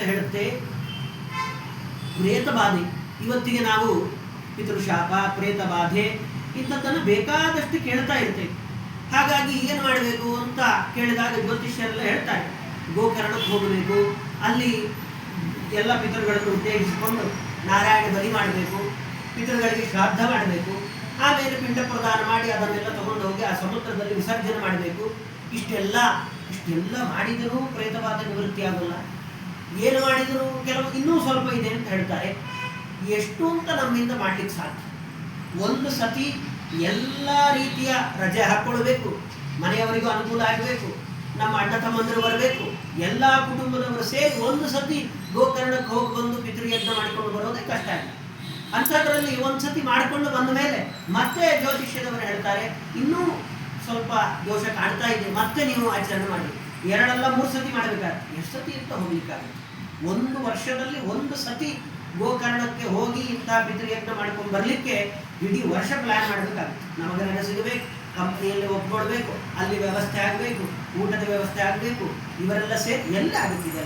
ಹೇಳುತ್ತೆ ಪ್ರೇತ ಬಾಧೆ. ಇವತ್ತಿಗೆ ನಾವು ಪಿತೃಶಾಪ, ಪ್ರೇತ ಬಾಧೆ ಇಂಥದ್ದನ್ನು ಬೇಕಾದಷ್ಟು ಕೇಳ್ತಾ ಇರ್ತೇವೆ. ಹಾಗಾಗಿ ಏನು ಮಾಡಬೇಕು ಅಂತ ಕೇಳಿದಾಗ ಜ್ಯೋತಿಷ್ಯರೆಲ್ಲ ಹೇಳ್ತಾರೆ, ಗೋಕರ್ಣಕ್ಕೆ ಹೋಗಬೇಕು, ಅಲ್ಲಿ ಎಲ್ಲ ಪಿತೃಗಳನ್ನು ಉದ್ದೇಶಿಸಿಕೊಂಡು ನಾರಾಯಣ ಬಲಿ ಮಾಡಬೇಕು, ಪಿತೃಗಳಿಗೆ ಶ್ರಾದ್ದ ಮಾಡಬೇಕು, ಆಮೇಲೆ ಪಿಂಡ ಪ್ರದಾನ ಮಾಡಿ ಅದನ್ನೆಲ್ಲ ತಗೊಂಡು ಹೋಗಿ ಆ ಸಮುದ್ರದಲ್ಲಿ ವಿಸರ್ಜನೆ ಮಾಡಬೇಕು. ಇಷ್ಟೆಲ್ಲ ಮಾಡಿದರೂ ಪ್ರೇತವಾದ ನಿವೃತ್ತಿ ಆಗೋಲ್ಲ. ಏನು ಮಾಡಿದರೂ ಕೆಲವು ಇನ್ನೂ ಸ್ವಲ್ಪ ಇದೆ ಅಂತ ಹೇಳ್ತಾರೆ. ಎಷ್ಟು ಅಂತ ನಮ್ಮಿಂದ ಮಾಡಲಿಕ್ಕೆ ಸಾಧ್ಯ? ಒಂದು ಸತಿ ಎಲ್ಲ ರೀತಿಯ ರಜೆ ಹಾಕ್ಕೊಳ್ಬೇಕು, ಮನೆಯವರಿಗೂ ಅನುಕೂಲ ಆಗಬೇಕು, ನಮ್ಮ ಅಣ್ಣ ತಮ್ಮಂದರು ಬರಬೇಕು, ಎಲ್ಲ ಕುಟುಂಬದವರು ಸೇರಿ ಒಂದು ಸತಿ ಗೋಕರ್ಣಕ್ಕೆ ಹೋಗಿ ಬಂದು ಪಿತೃಯಜ್ಞ ಮಾಡಿಕೊಂಡು ಬರೋದೇ ಕಷ್ಟ ಇಲ್ಲ. ಅಂಥದ್ರಲ್ಲಿ ಒಂದು ಸತಿ ಮಾಡಿಕೊಂಡು ಬಂದ ಮೇಲೆ ಮತ್ತೆ ಜ್ಯೋತಿಷ್ಯದವರು ಹೇಳ್ತಾರೆ, ಇನ್ನೂ ಸ್ವಲ್ಪ ದೋಷ ಕಾಣ್ತಾ ಇದೆ, ಮತ್ತೆ ನೀವು ಆಚರಣೆ ಮಾಡಿ. 2 ಅಲ್ಲ 3 ಸತಿ ಮಾಡಬೇಕಾಗುತ್ತೆ. ಎಷ್ಟು ಸತಿ ಅಂತ ಹೋಗ್ಲಿಕ್ಕಾಗುತ್ತೆ? 1 ವರ್ಷದಲ್ಲಿ 1 ಸತಿ ಗೋಕರ್ಣಕ್ಕೆ ಹೋಗಿ ಇಂಥ ಪಿತೃಯಜ್ಞ ಮಾಡ್ಕೊಂಡು ಬರಲಿಕ್ಕೆ ಇಡೀ ವರ್ಷ ಪ್ಲಾನ್ ಮಾಡಬೇಕಾಗುತ್ತೆ. ನಮಗೆ ಹಣ ಸಿಗಬೇಕು, ಕಂಪ್ನಿಯಲ್ಲಿ ಒಪ್ಕೊಳ್ಬೇಕು, ಅಲ್ಲಿ ವ್ಯವಸ್ಥೆ ಆಗಬೇಕು, ಊಟದ ವ್ಯವಸ್ಥೆ ಆಗಬೇಕು, ಇವರೆಲ್ಲ ಸೇರಿ ಎಲ್ಲ ಆಗುತ್ತಿದೆ.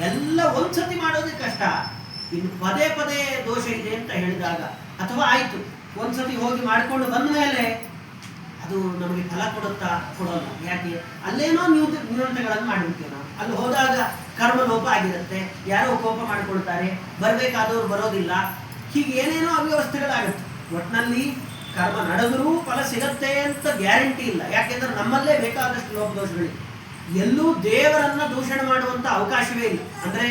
ಎಲ್ಲ ಒಂದು ಸತಿ ಮಾಡೋದೇ ಕಷ್ಟ. ಇನ್ನು ಪದೇ ಪದೇ ದೋಷ ಇದೆ ಅಂತ ಹೇಳಿದಾಗ, ಅಥವಾ ಆಯಿತು ಒಂದು ಸತಿ ಹೋಗಿ ಮಾಡಿಕೊಂಡು ಬಂದ ಮೇಲೆ ಅದು ನಮಗೆ ಫಲ ಕೊಡುತ್ತಾ? ಕೊಡೋಲ್ಲ. ಯಾಕೆ? ಅಲ್ಲೇನೋ ನ್ಯೂನತೆಗಳನ್ನು ಮಾಡಿಬಿಡ್ತೀವಿ ನಾವು. ಅಲ್ಲಿ ಹೋದಾಗ ಕರ್ಮಲೋಪ ಆಗಿರುತ್ತೆ, ಯಾರೋ ಕೋಪ ಮಾಡಿಕೊಳ್ತಾರೆ, ಬರಬೇಕಾದವರು ಬರೋದಿಲ್ಲ, ಹೀಗೆ ಏನೇನೋ ಅವ್ಯವಸ್ಥೆಗಳಾಗುತ್ತೆ. ಒಟ್ಟಿನಲ್ಲಿ ಕರ್ಮ ನಡೆದರೂ ಫಲ ಸಿಗತ್ತೆ ಅಂತ ಗ್ಯಾರಂಟಿ ಇಲ್ಲ. ಯಾಕೆಂದ್ರೆ ನಮ್ಮಲ್ಲೇ ಬೇಕಾದಷ್ಟು ಲೋಪದೋಷಗಳಿವೆ. ಎಲ್ಲೂ ದೇವರನ್ನ ದೂಷಣೆ ಮಾಡುವಂಥ ಅವಕಾಶವೇ ಇಲ್ಲ. ಅಂದರೆ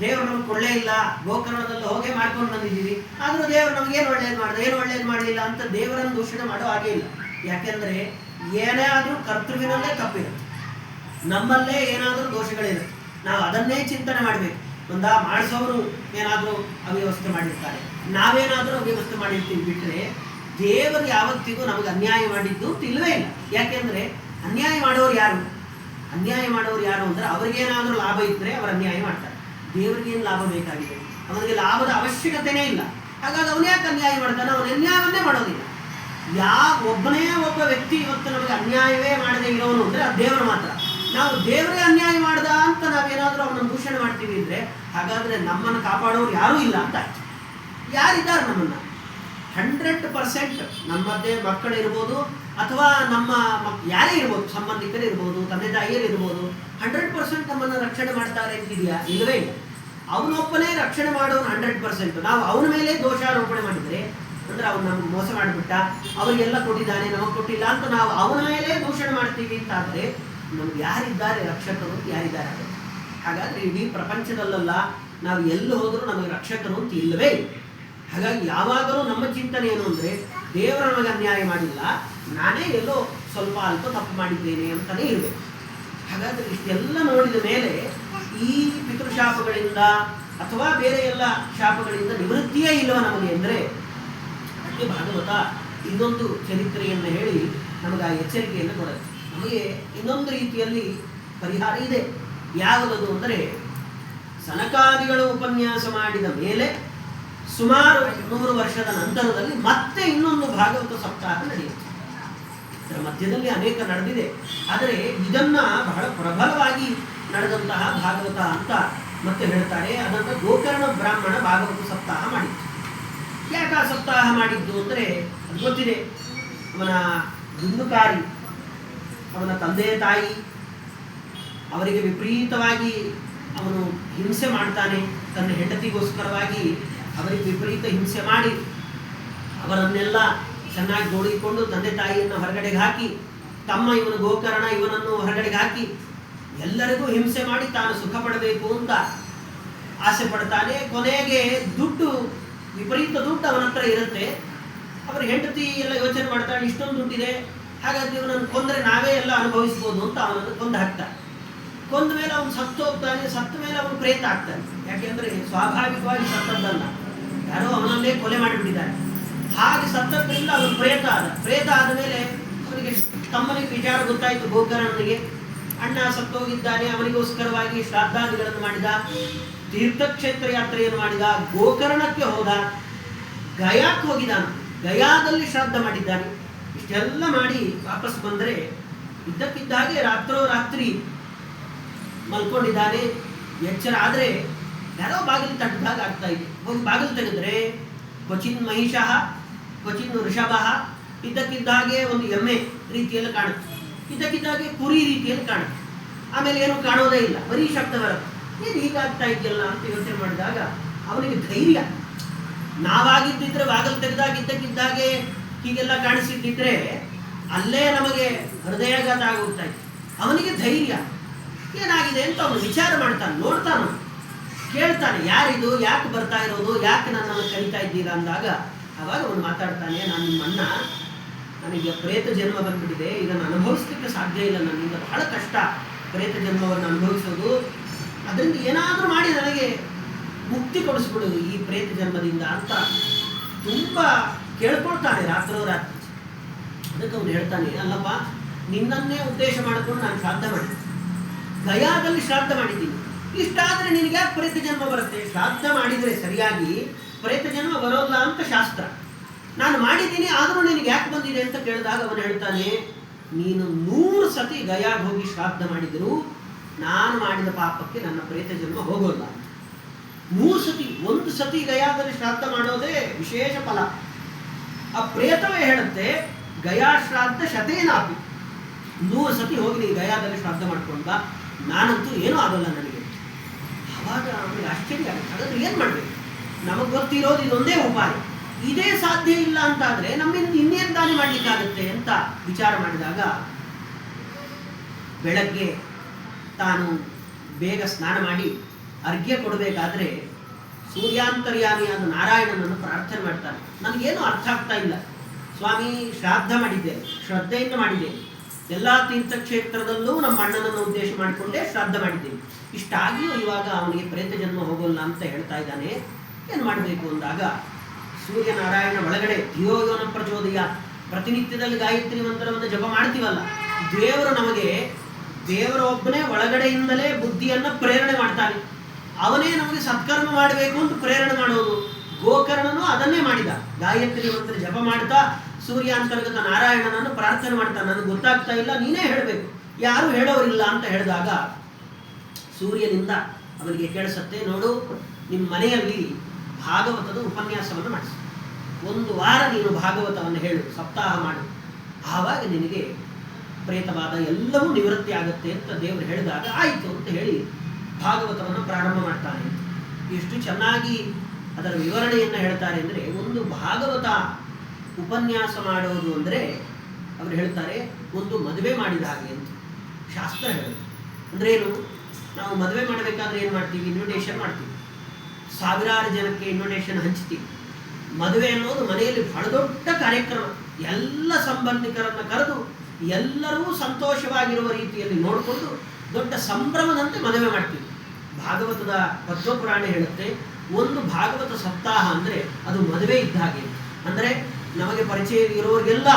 ದೇವರು ನಮ್ಗೆ ಕೊಳ್ಳೇ ಇಲ್ಲ, ಗೋಕರ್ಣದಲ್ಲಿ ಹೋಗೇ ಮಾಡ್ಕೊಂಡು ಬಂದಿದ್ದೀವಿ, ಆದರೂ ದೇವರು ನಮ್ಗೇನು ಒಳ್ಳೇದು ಮಾಡಿದೆ, ಏನು ಒಳ್ಳೇದು ಮಾಡಲಿಲ್ಲ ಅಂತ ದೇವರನ್ನು ದೂಷಣೆ ಮಾಡೋ ಹಾಗೆ ಇಲ್ಲ. ಯಾಕೆಂದರೆ ಏನೇ ಆದರೂ ಕರ್ತೃವಿನಲ್ಲೇ ತಪ್ಪಿರುತ್ತೆ, ನಮ್ಮಲ್ಲೇ ಏನಾದರೂ ದೋಷಗಳಿರುತ್ತೆ. ನಾವು ಅದನ್ನೇ ಚಿಂತನೆ ಮಾಡಬೇಕು. ಮಾಡಿಸೋರು ಏನಾದರೂ ಅವ್ಯವಸ್ಥೆ ಮಾಡಿರ್ತಾರೆ, ನಾವೇನಾದರೂ ಅವ್ಯವಸ್ಥೆ ಮಾಡಿರ್ತೀವಿ. ಬಿಟ್ಟರೆ ದೇವರು ಯಾವತ್ತಿಗೂ ನಮಗೆ ಅನ್ಯಾಯ ಮಾಡಿದ್ದು ಇಲ್ಲವೇ ಇಲ್ಲ. ಯಾಕೆಂದರೆ ಅನ್ಯಾಯ ಮಾಡೋರು ಯಾರು? ಅನ್ಯಾಯ ಮಾಡೋರು ಯಾರು ಅಂದರೆ ಅವ್ರಿಗೇನಾದರೂ ಲಾಭ ಇದ್ದರೆ ಅವರು ಅನ್ಯಾಯ ಮಾಡ್ತಾರೆ. ದೇವರಿಗೇನು ಲಾಭ ಬೇಕಾಗಿದೆ? ಅವನಿಗೆ ಲಾಭದ ಅವಶ್ಯಕತೆನೇ ಇಲ್ಲ. ಹಾಗಾಗಿ ಅವನು ಯಾಕೆ ಅನ್ಯಾಯ ಮಾಡ್ತಾನೆ? ಅವನು ಅನ್ಯಾಯವನ್ನೇ ಮಾಡೋದಿಲ್ಲ. ಒಬ್ಬನೇ ಒಬ್ಬ ವ್ಯಕ್ತಿ ಇವತ್ತು ನಮಗೆ ಅನ್ಯಾಯವೇ ಮಾಡದೇ ಇರೋನು ಅಂದರೆ ಅದು ದೇವರು ಮಾತ್ರ. ನಾವು ದೇವರೇ ಅನ್ಯಾಯ ಮಾಡ್ದ ಅಂತ ನಾವೇನಾದರೂ ಅವನನ್ನು ದೂಷಣೆ ಮಾಡ್ತೀವಿ ಅಂದರೆ ಹಾಗಾದರೆ ನಮ್ಮನ್ನು ಕಾಪಾಡೋರು ಯಾರೂ ಇಲ್ಲ ಅಂತ. ಯಾರಿದ್ದಾರೆ ನಮ್ಮನ್ನು? 100% ನಮ್ಮದೇ ಮಕ್ಕಳಿರ್ಬೋದು, ಅಥವಾ ನಮ್ಮ ಯಾರೇ ಇರ್ಬೋದು, ಸಂಬಂಧಿಕರು ಇರ್ಬೋದು, ತಂದೆ ತಾಯಿಯರು ಇರ್ಬೋದು, 100% ನಮ್ಮನ್ನು ರಕ್ಷಣೆ ಮಾಡ್ತಾರೆ ಅಂತಿದೆಯಾ? ಇಲ್ಲವೇ ಇಲ್ಲ. ಅವನೊಬ್ಬನೇ ರಕ್ಷಣೆ ಮಾಡೋನು 100%. ನಾವು ಅವನ ಮೇಲೆ ದೋಷಾರೋಪಣೆ ಮಾಡಿದರೆ ಅಂದರೆ ಅವನು ನಮ್ಗೆ ಮೋಸ ಮಾಡಿಬಿಟ್ಟ, ಅವರಿಗೆಲ್ಲ ಕೊಟ್ಟಿದ್ದಾನೆ, ನಮಗೆ ಕೊಟ್ಟಿಲ್ಲ ಅಂತ ನಾವು ಅವನ ಮೇಲೆ ದೂಷಣೆ ಮಾಡ್ತೀವಿ ಅಂತಾದರೆ ನಮ್ಗೆ ಯಾರಿದ್ದಾರೆ ರಕ್ಷಕರು? ಯಾರಿದ್ದಾರೆ? ಹಾಗಾದರೆ ಇಡೀ ಪ್ರಪಂಚದಲ್ಲೆಲ್ಲ ನಾವು ಎಲ್ಲಿ ಹೋದರೂ ನಮಗೆ ರಕ್ಷಕರು ಅಂತ ಇಲ್ಲವೇ ಇಲ್ಲ. ಹಾಗಾಗಿ ಯಾವಾಗಲೂ ನಮ್ಮ ಚಿಂತನೆ ಏನು ಅಂದರೆ ದೇವರು ನಮಗೆ ಅನ್ಯಾಯ ಮಾಡಿಲ್ಲ, ನಾನೇ ಎಲ್ಲೋ ಸ್ವಲ್ಪ ಅಲ್ಪ ತಪ್ಪು ಮಾಡಿದ್ದೇನೆ ಅಂತಲೇ ಇರಬೇಕು. ಹಾಗಾದರೆ ಇಷ್ಟೆಲ್ಲ ನೋಡಿದ ಮೇಲೆ ಈ ಪಿತೃಶಾಪಗಳಿಂದ ಅಥವಾ ಬೇರೆ ಎಲ್ಲ ಶಾಪಗಳಿಂದ ನಿವೃತ್ತಿಯೇ ಇಲ್ಲವ ನಮಗೆ ಅಂದರೆ ಅದಕ್ಕೆ ಭಾಗವತ ಇನ್ನೊಂದು ಚರಿತ್ರೆಯನ್ನು ಹೇಳಿ ನಮಗೆ ಆ ಎಚ್ಚರಿಕೆಯನ್ನು ಕೊಡುತ್ತೆ. ನಮಗೆ ಇನ್ನೊಂದು ರೀತಿಯಲ್ಲಿ ಪರಿಹಾರ ಇದೆ. ಯಾವುದದು ಅಂದರೆ ಸನಕಾದಿಗಳು ಉಪನ್ಯಾಸ ಮಾಡಿದ ಮೇಲೆ ಸುಮಾರು 100 ವರ್ಷದ ನಂತರದಲ್ಲಿ ಮತ್ತೆ ಇನ್ನೊಂದು ಭಾಗವತ ಸಪ್ತಾಹ ನಡೆಯುತ್ತೆ. ಇದರ ಮಧ್ಯದಲ್ಲಿ ಅನೇಕ ನಡೆದಿದೆ, ಆದರೆ ಇದನ್ನ ಬಹಳ ಪ್ರಬಲವಾಗಿ ನಡೆದಂತಹ ಭಾಗವತ ಅಂತ ಮತ್ತೆ ಹೇಳ್ತಾರೆ. ಅದನ್ನು ಗೋಕರ್ಣ ಬ್ರಾಹ್ಮಣ ಭಾಗವತ ಸಪ್ತಾಹ ಮಾಡಿತ್ತು. ಯಾಕೆ ಆ ಸಪ್ತಾಹ ಮಾಡಿದ್ದು ಅಂದರೆ ಅದು ಗೊತ್ತಿದೆ. ಅವನ ದುಂದುಕಾರಿ, ಅವನ ತಂದೆ ತಾಯಿ ಅವರಿಗೆ ವಿಪರೀತವಾಗಿ ಅವನು ಹಿಂಸೆ ಮಾಡ್ತಾನೆ. ತನ್ನ ಹೆಂಡತಿಗೋಸ್ಕರವಾಗಿ ಅವರಿಗೆ ವಿಪರೀತ ಹಿಂಸೆ ಮಾಡಿ ಅವರನ್ನೆಲ್ಲ ಚೆನ್ನಾಗಿ ನೋಡಿಕೊಂಡು ತಂದೆ ತಾಯಿಯನ್ನು ಹೊರಗಡೆಗೆ ಹಾಕಿ, ತಮ್ಮ ಇವನು ಗೋಕರ್ಣ ಇವನನ್ನು ಹೊರಗಡೆಗೆ ಹಾಕಿ ಎಲ್ಲರಿಗೂ ಹಿಂಸೆ ಮಾಡಿ ತಾನು ಸುಖ ಪಡಬೇಕು ಅಂತ ಆಸೆ ಪಡ್ತಾನೆ. ಕೊನೆಗೆ ವಿಪರೀತ ದುಡ್ಡು ಅವನ ಹತ್ರ ಇರುತ್ತೆ. ಅವರ ಹೆಂಡತಿ ಎಲ್ಲ ಯೋಚನೆ ಮಾಡ್ತಾಳೆ, ಇಷ್ಟೊಂದು ದುಡ್ಡಿದೆ, ಹಾಗಾಗಿ ಇವನನ್ನು ಕೊಂದರೆ ನಾವೇ ಎಲ್ಲ ಅನುಭವಿಸ್ಬೋದು ಅಂತ ಅವನನ್ನು ಕೊಂದು ಹಾಕ್ತಾನೆ. ಕೊಂದ ಮೇಲೆ ಅವನು ಸತ್ತು ಹೋಗ್ತಾನೆ. ಸತ್ತ ಮೇಲೆ ಅವನು ಪ್ರೇತ ಆಗ್ತಾನೆ. ಯಾಕೆಂದರೆ ಸ್ವಾಭಾವಿಕವಾಗಿ ಸತ್ತದ್ದಲ್ಲ, ಯಾರೋ ಅವನನ್ನೇ ಕೊಲೆ ಮಾಡಿಬಿಟ್ಟಿದ್ದಾನೆ. ಹಾಗೆ ಸತ್ತದ್ರಿಂದ ಅವನು ಪ್ರೇತ ಆದ ಮೇಲೆ ಅವನಿಗೆ ತಮ್ಮನಿಗೆ ವಿಚಾರ ಗೊತ್ತಾಯಿತು. ಗೋಕರ್ಣನಿಗೆ ಅಣ್ಣ ಸತ್ತೋಗಿದ್ದಾನೆ, ಅವನಿಗೋಸ್ಕರವಾಗಿ ಶ್ರಾದ್ದಾದಿಗಳನ್ನು ಮಾಡಿದ, ತೀರ್ಥಕ್ಷೇತ್ರ ಯಾತ್ರೆಯನ್ನು ಮಾಡಿದ, ಗೋಕರ್ಣಕ್ಕೆ ಹೋದ, ಗಯಾಕ್ಕೆ ಹೋಗಿದ್ದಾನೆ, ಗಯಾದಲ್ಲಿ ಶ್ರಾದ್ದ ಮಾಡಿದ್ದಾನೆ. ಇಷ್ಟೆಲ್ಲ ಮಾಡಿ ವಾಪಸ್ ಬಂದರೆ ಇದ್ದಕ್ಕಿದ್ದ ಹಾಗೆ ರಾತ್ರಿ ಮಲ್ಕೊಂಡಿದ್ದಾನೆ. ಎಚ್ಚರ ಆದರೆ ಯಾರೋ ಬಾಗಿಲು ತಟ್ಟಿದಾಗ ಆಗ್ತಾ ಇದೆ. ಹೋಗಿ ಬಾಗಿಲು ತೆಗೆದ್ರೆ ಕ್ವಚಿನ್ ಮಹಿಷಃ ಕ್ವಚಿನ್ ಋಷಭ, ಇದ್ದಕ್ಕಿದ್ದ ಹಾಗೆ ಒಂದು ಎಮ್ಮೆ ರೀತಿಯಲ್ಲಿ ಕಾಣುತ್ತೆ, ಇದ್ದಕ್ಕಿದ್ದಾಗೆ ಕುರಿ ರೀತಿಯಲ್ಲಿ ಕಾಣುತ್ತೆ, ಆಮೇಲೆ ಏನು ಕಾಣೋದೇ ಇಲ್ಲ, ಬರೀ ಶಬ್ದ ಬರುತ್ತೆ. ಏನು ಹೀಗಾಗ್ತಾ ಇದೆಯಲ್ಲ ಅಂತ ಯೋಚನೆ ಮಾಡಿದಾಗ ಅವನಿಗೆ ಧೈರ್ಯ. ನಾವಾಗಿದ್ದಿದ್ರೆ ಬಾಗಿಲು ತೆಗೆದಾಗಿದ್ದಕ್ಕಿದ್ದಾಗೆ ಹೀಗೆಲ್ಲ ಕಾಣಿಸಿದ್ದಿದ್ರೆ ಅಲ್ಲೇ ನಮಗೆ ಹೃದಯಾಘಾತ ಆಗೋಗ್ತಾ ಇತ್ತು. ಅವನಿಗೆ ಧೈರ್ಯ ಏನಾಗಿದೆ ಅಂತ ಅವನು ವಿಚಾರ ಮಾಡ್ತಾನೆ, ನೋಡ್ತಾನು, ಕೇಳ್ತಾನೆ, ಯಾರಿದು, ಯಾಕೆ ಬರ್ತಾ ಇರೋದು, ಯಾಕೆ ನನ್ನನ್ನು ಕರೀತಾ ಇದ್ದೀರಾ ಅಂದಾಗ ಅವಾಗ ಅವನು ಮಾತಾಡ್ತಾನೆ, ನಾನು ನಿಮ್ಮ ಅಣ್ಣ, ನನಗೆ ಪ್ರೇತ ಜನ್ಮ ಬಂದ್ಬಿಟ್ಟಿದೆ, ಇದನ್ನು ಅನುಭವಿಸ್ಲಿಕ್ಕೆ ಸಾಧ್ಯ ಇಲ್ಲ, ನನ್ನಿಂದ ಬಹಳ ಕಷ್ಟ ಪ್ರೇತ ಜನ್ಮವನ್ನು ಅನುಭವಿಸೋದು, ಅದರಿಂದ ಏನಾದರೂ ಮಾಡಿ ನನಗೆ ಮುಕ್ತಿ ಕೊಡಿಸ್ಬಿಡು ಈ ಪ್ರೇತ ಜನ್ಮದಿಂದ ಅಂತ ತುಂಬ ಕೇಳ್ಕೊಳ್ತಾನೆ ರಾತ್ರೋರಾತ್ರಿ. ಅದಕ್ಕೆ ಅವನು ಹೇಳ್ತಾನೆ, ಅಲ್ಲಪ್ಪ ನಿನ್ನನ್ನೇ ಉದ್ದೇಶ ಮಾಡಿಕೊಂಡು ನಾನು ಶ್ರಾದ್ದ ಮಾಡಿದ್ದೆ, ಗಯಾದಲ್ಲಿ ಶ್ರಾದ್ದ ಮಾಡಿದ್ದೀನಿ, ಇಷ್ಟಾದರೆ ನಿನಗೆ ಯಾಕೆ ಪ್ರೇತ ಜನ್ಮ ಬರುತ್ತೆ? ಶ್ರಾದ್ದ ಮಾಡಿದರೆ ಸರಿಯಾಗಿ ಪ್ರೇತ ಜನ್ಮ ಬರೋಲ್ಲ ಅಂತ ಶಾಸ್ತ್ರ, ನಾನು ಮಾಡಿದ್ದೀನಿ, ಆದರೂ ನಿನಗೆ ಯಾಕೆ ಬಂದಿದೆ ಅಂತ ಕೇಳಿದಾಗ ಅವನು ಹೇಳ್ತಾನೆ, ನೀನು 100 ಸತಿ ಗಯಾಗೆ ಹೋಗಿ ಶ್ರಾದ್ದ ಮಾಡಿದರೂ ನಾನು ಮಾಡಿದ ಪಾಪಕ್ಕೆ ನನ್ನ ಪ್ರೇತ ಜನ್ಮ ಹೋಗೋಲ್ಲ. 100 ಸತಿ, 1 ಸತಿ ಗಯಾದಲ್ಲಿ ಶ್ರಾದ್ದ ಮಾಡೋದೇ ವಿಶೇಷ ಫಲ. ಆ ಪ್ರೇತವೇ ಹೇಳುತ್ತೆ, ಗಯಾ ಶ್ರಾದ್ದ ಶತೇನಾಪಿ, 100 ಸತಿ ಹೋಗಿ ನೀನು ಗಯಾದಲ್ಲಿ ಶ್ರಾದ್ದ ಮಾಡ್ಕೊಂಡ, ನಾನಂತೂ ಏನೂ ಆಗೋಲ್ಲ ನನಗೆ. ಆವಾಗ ಅವನಿಗೆ ಆಶ್ಚರ್ಯ ಆಗುತ್ತೆ. ಹಾಗಾದ್ರೆ ಏನು ಮಾಡಬೇಕು? ನಮಗೆ ಗೊತ್ತಿರೋದು ಇದೊಂದೇ ಉಪಾಯ, ಇದೇ ಸಾಧ್ಯ ಇಲ್ಲ ಅಂತಾದರೆ ನಮ್ಮಿಂದ ಇನ್ನೇನು ದಾನಿ ಮಾಡಲಿಕ್ಕಾಗುತ್ತೆ ಅಂತ ವಿಚಾರ ಮಾಡಿದಾಗ ಬೆಳಗ್ಗೆ ತಾನು ಬೇಗ ಸ್ನಾನ ಮಾಡಿ ಅರ್ಘ್ಯ ಕೊಡಬೇಕಾದ್ರೆ ಸೂರ್ಯಾಂತರ್ಯಾಮಿಯಾದ ನಾರಾಯಣನನ್ನು ಪ್ರಾರ್ಥನೆ ಮಾಡ್ತಾನೆ. ನನಗೇನು ಅರ್ಥ ಆಗ್ತಾ ಇಲ್ಲ ಸ್ವಾಮಿ, ಶ್ರಾದ್ದ ಮಾಡಿದ್ದೇನೆ, ಶ್ರದ್ಧೆಯಿಂದ ಮಾಡಿದ್ದೇನೆ, ಎಲ್ಲ ತೀರ್ಥಕ್ಷೇತ್ರದಲ್ಲೂ ನಮ್ಮ ಅಣ್ಣನನ್ನು ಉದ್ದೇಶ ಮಾಡಿಕೊಂಡೇ ಶ್ರಾದ್ದ ಮಾಡಿದ್ದೇನೆ, ಇಷ್ಟಾಗಿಯೂ ಇವಾಗ ಅವನಿಗೆ ಪ್ರೇತ ಜನ್ಮ ಹೋಗೋಲ್ಲ ಅಂತ ಹೇಳ್ತಾ ಇದ್ದಾನೆ, ಏನು ಮಾಡಬೇಕು ಅಂದಾಗ ಸೂರ್ಯನಾರಾಯಣ ಒಳಗಡೆ ಧಿಯೋಯೋನ ಪ್ರಚೋದಯ, ಪ್ರತಿನಿತ್ಯದಲ್ಲಿ ಗಾಯತ್ರಿ ಮಂತ್ರವನ್ನು ಜಪ ಮಾಡ್ತೀವಲ್ಲ, ದೇವರು ನಮಗೆ, ದೇವರ ಒಬ್ಬನೇ ಒಳಗಡೆಯಿಂದಲೇ ಬುದ್ಧಿಯನ್ನು ಪ್ರೇರಣೆ ಮಾಡ್ತಾನೆ, ಅವನೇ ನಮಗೆ ಸತ್ಕರ್ಮ ಮಾಡಬೇಕು ಅಂತ ಪ್ರೇರಣೆ ಮಾಡೋದು. ಗೋಕರ್ಣನು ಅದನ್ನೇ ಮಾಡಿದ, ಗಾಯತ್ರಿ ಮಂತ್ರ ಜಪ ಮಾಡ್ತಾ ಸೂರ್ಯಾಂತರ್ಗತ ನಾರಾಯಣನನ್ನು ಪ್ರಾರ್ಥನೆ ಮಾಡ್ತಾ, ನನಗೆ ಗೊತ್ತಾಗ್ತಾ ಇಲ್ಲ, ನೀನೇ ಹೇಳಬೇಕು, ಯಾರು ಹೇಳೋರಿಲ್ಲ ಅಂತ ಹೇಳಿದಾಗ ಸೂರ್ಯನಿಂದ ಅವನಿಗೆ ಕೇಳಿಸತ್ತೆ, ನೋಡು ನಿಮ್ಮ ಮನೆಯಲ್ಲಿ ಭಾಗವತದ ಉಪನ್ಯಾಸವನ್ನು ಮಾಡಿಸಿ, 1 ವಾರ ನೀನು ಭಾಗವತವನ್ನು ಹೇಳು, ಸಪ್ತಾಹ ಮಾಡು, ಆವಾಗ ನಿನಗೆ ಪ್ರೇತವಾದ ಎಲ್ಲವೂ ನಿವೃತ್ತಿ ಆಗುತ್ತೆ ಅಂತ ದೇವರು ಹೇಳಿದಾಗ ಆಯಿತು ಅಂತ ಹೇಳಿ ಭಾಗವತವನ್ನು ಪ್ರಾರಂಭ ಮಾಡ್ತಾನೆ. ಎಷ್ಟು ಚೆನ್ನಾಗಿ ಅದರ ವಿವರಣೆಯನ್ನು ಹೇಳ್ತಾರೆ ಅಂದರೆ, ಒಂದು ಭಾಗವತ ಉಪನ್ಯಾಸ ಮಾಡೋದು ಅಂದರೆ ಅವರು ಹೇಳ್ತಾರೆ ಒಂದು ಮದುವೆ ಮಾಡಿದ ಹಾಗೆ ಅಂತ ಶಾಸ್ತ್ರ ಹೇಳುತ್ತೆ. ಅಂದರೆ ಏನು, ನಾವು ಮದುವೆ ಮಾಡಬೇಕಾದ್ರೆ ಏನು ಮಾಡ್ತೀವಿ, ಇನ್ವಿಟೇಷನ್ ಮಾಡ್ತೀವಿ, ಸಾವಿರಾರು ಜನಕ್ಕೆ ಇನ್ವಿಟೇಷನ್ ಹಂಚ್ತೀವಿ. ಮದುವೆ ಅನ್ನೋದು ಮನೆಯಲ್ಲಿ ಬಹಳ ದೊಡ್ಡ ಕಾರ್ಯಕ್ರಮ, ಎಲ್ಲ ಸಂಬಂಧಿಕರನ್ನು ಕರೆದು ಎಲ್ಲರೂ ಸಂತೋಷವಾಗಿರುವ ರೀತಿಯಲ್ಲಿ ನೋಡಿಕೊಂಡು ದೊಡ್ಡ ಸಂಭ್ರಮದಂತೆ ಮದುವೆ ಮಾಡ್ತೀವಿ. ಭಾಗವತದ ಪದ್ಮಪುರಾಣ ಹೇಳುತ್ತೆ, ಒಂದು ಭಾಗವತ ಸಪ್ತಾಹ ಅಂದರೆ ಅದು ಮದುವೆ ಇದ್ದ ಹಾಗೆ. ಅಂದರೆ ನಮಗೆ ಪರಿಚಯ ಇರೋರಿಗೆಲ್ಲ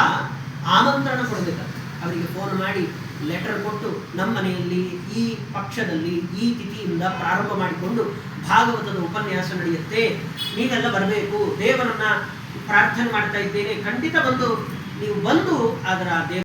ಆಮಂತ್ರಣ ಕೊಡಬೇಕಾಗ್ತದೆ, ಅವರಿಗೆ ಫೋನ್ ಮಾಡಿ ಲೆಟರ್ ಕೊಟ್ಟು ನಮ್ಮ ಮನೆಯಲ್ಲಿ ಈ ಪಕ್ಷದಲ್ಲಿ ಈ ತಿಥಿಯಿಂದ ಪ್ರಾರಂಭ ಮಾಡಿಕೊಂಡು ಭಾಗವತದ ಉಪನ್ಯಾಸ ನಡೆಯುತ್ತೆ, ನೀವೆಲ್ಲ ಬರಬೇಕು, ದೇವರನ್ನ ಪ್ರಾರ್ಥನೆ ಮಾಡ್ತಾ ಇದ್ದೇನೆ, ಖಂಡಿತ ಬಂದು ನೀವು ಬಂದು ಅದರ